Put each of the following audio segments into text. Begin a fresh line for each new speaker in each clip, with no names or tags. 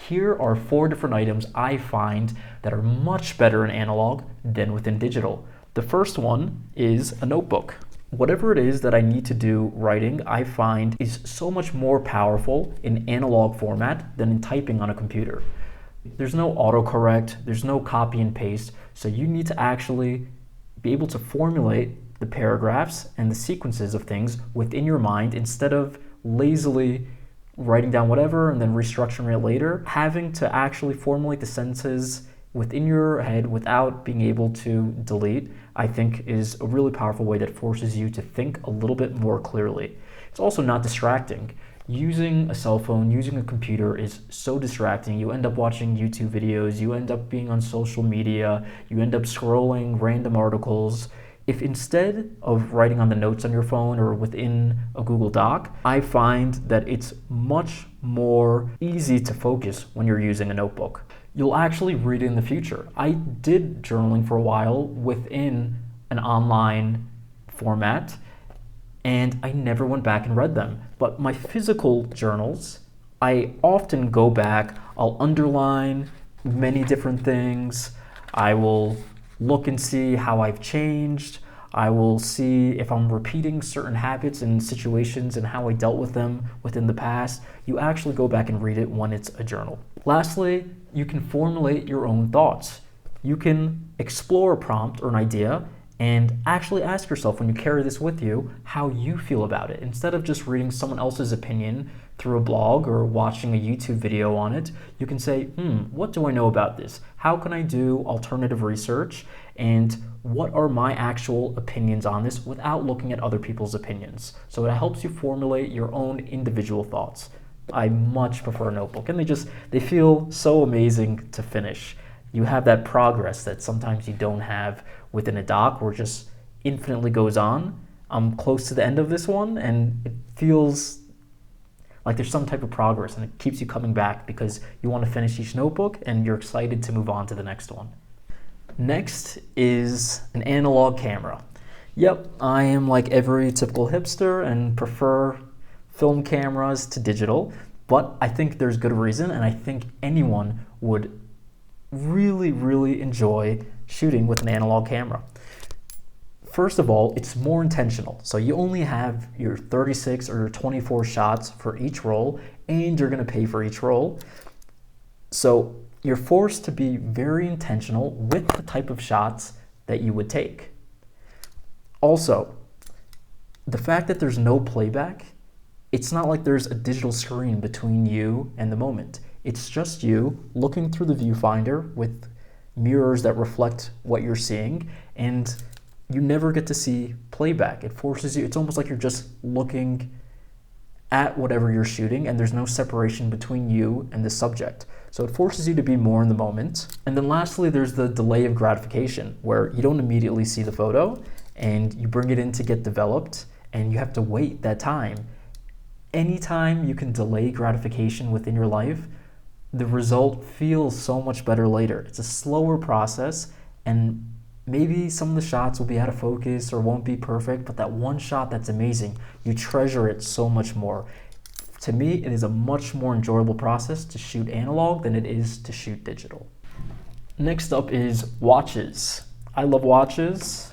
Here are 4 different items I find that are much better in analog than within digital. The first one is a notebook. Whatever it is that I need to do writing, I find is so much more powerful in analog format than in typing on a computer. There's no autocorrect, there's no copy and paste, so you need to actually be able to formulate the paragraphs and the sequences of things within your mind instead of lazily writing down whatever and then restructuring it later. Having to actually formulate the sentences within your head without being able to delete, I think is a really powerful way that forces you to think a little bit more clearly. It's also not distracting. Using a cell phone, using a computer is so distracting. You end up watching YouTube videos, you end up being on social media, you end up scrolling random articles. If instead of writing on the notes on your phone or within a Google Doc, I find that it's much more easy to focus when you're using a notebook. You'll actually read it in the future. I did journaling for a while within an online format, and I never went back and read them. But my physical journals, I often go back, I'll underline many different things, I will look and see how I've changed, I will see if I'm repeating certain habits and situations and how I dealt with them within the past. You actually go back and read it when it's a journal. Lastly, you can formulate your own thoughts. You can explore a prompt or an idea and actually ask yourself when you carry this with you how you feel about it. Instead of just reading someone else's opinion through a blog or watching a YouTube video on it, you can say, what do I know about this? How can I do alternative research? And what are my actual opinions on this without looking at other people's opinions? So it helps you formulate your own individual thoughts. I much prefer a notebook, and they feel so amazing to finish. You have that progress that sometimes you don't have within a doc, where it just infinitely goes on. I'm close to the end of this one, and it feels like there's some type of progress, and it keeps you coming back because you want to finish each notebook and you're excited to move on to the next one. Next is an analog camera. Yep, I am like every typical hipster and prefer film cameras to digital, but I think there's good reason, and I think anyone would really, really enjoy shooting with an analog camera. First of all, it's more intentional. So you only have your 36 or your 24 shots for each roll, and you're going to pay for each roll. So you're forced to be very intentional with the type of shots that you would take. Also, the fact that there's no playback, it's not like there's a digital screen between you and the moment. It's just you looking through the viewfinder with mirrors that reflect what you're seeing, and you never get to see playback. It forces you, it's almost like you're just looking at whatever you're shooting, and there's no separation between you and the subject. So it forces you to be more in the moment. And then lastly, there's the delay of gratification, where you don't immediately see the photo and you bring it in to get developed, and you have to wait that time. Anytime you can delay gratification within your life, the result feels so much better later. It's a slower process, and maybe some of the shots will be out of focus or won't be perfect, but that one shot that's amazing, you treasure it so much more. To me, it is a much more enjoyable process to shoot analog than it is to shoot digital. Next up is watches. I love watches.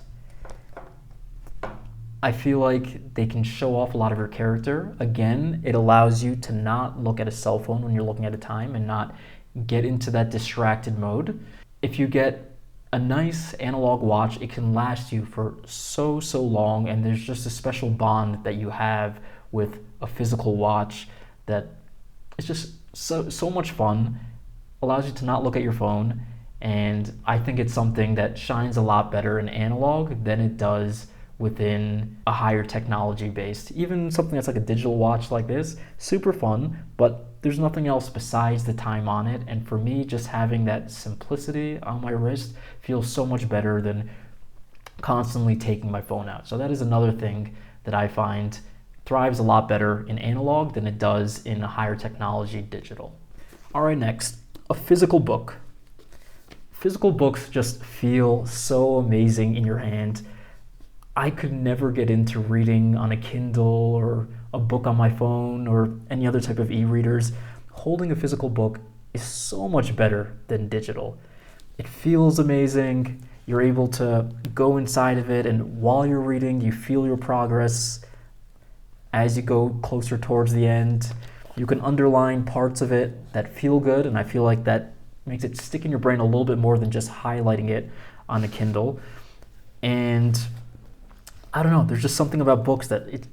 I feel like they can show off a lot of your character. Again, it allows you to not look at a cell phone when you're looking at a time and not get into that distracted mode. If you get a nice analog watch, it can last you for so long, and there's just a special bond that you have with a physical watch that it's just so much fun, allows you to not look at your phone, and I think it's something that shines a lot better in analog than it does within a higher technology based. Even something that's like a digital watch like this, super fun, but there's nothing else besides the time on it, and for me, just having that simplicity on my wrist feels so much better than constantly taking my phone out. So that is another thing that I find thrives a lot better in analog than it does in a higher technology digital. All right, next, a physical book. Physical books just feel so amazing in your hand. I could never get into reading on a Kindle or a book on my phone or any other type of e-readers. Holding a physical book is so much better than digital. It feels amazing. You're able to go inside of it, and while you're reading, you feel your progress as you go closer towards the end. You can underline parts of it that feel good, and I feel like that makes it stick in your brain a little bit more than just highlighting it on a Kindle. And I don't know, there's just something about books that it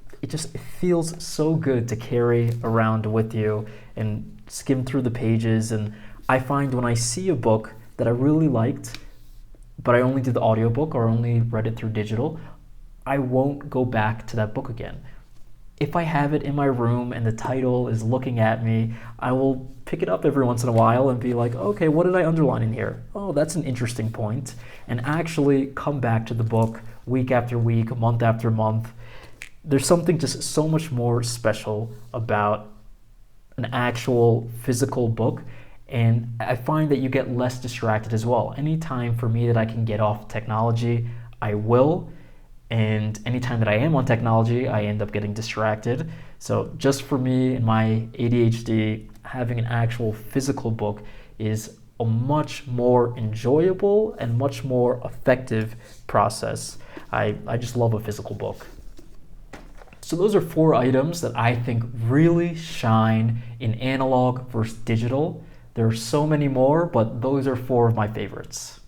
feels so good to carry around with you and skim through the pages. And I find when I see a book that I really liked, but I only did the audiobook or only read it through digital, I won't go back to that book again. If I have it in my room and the title is looking at me, I will pick it up every once in a while and be like, okay, what did I underline in here? Oh, that's an interesting point. And actually come back to the book week after week, month after month. There's something just so much more special about an actual physical book. And I find that you get less distracted as well. Anytime for me that I can get off technology, I will. And anytime that I am on technology, I end up getting distracted. So just for me and my ADHD, having an actual physical book is a much more enjoyable and much more effective process. I just love a physical book. So those are 4 items that I think really shine in analog versus digital. There are so many more, but those are 4 of my favorites.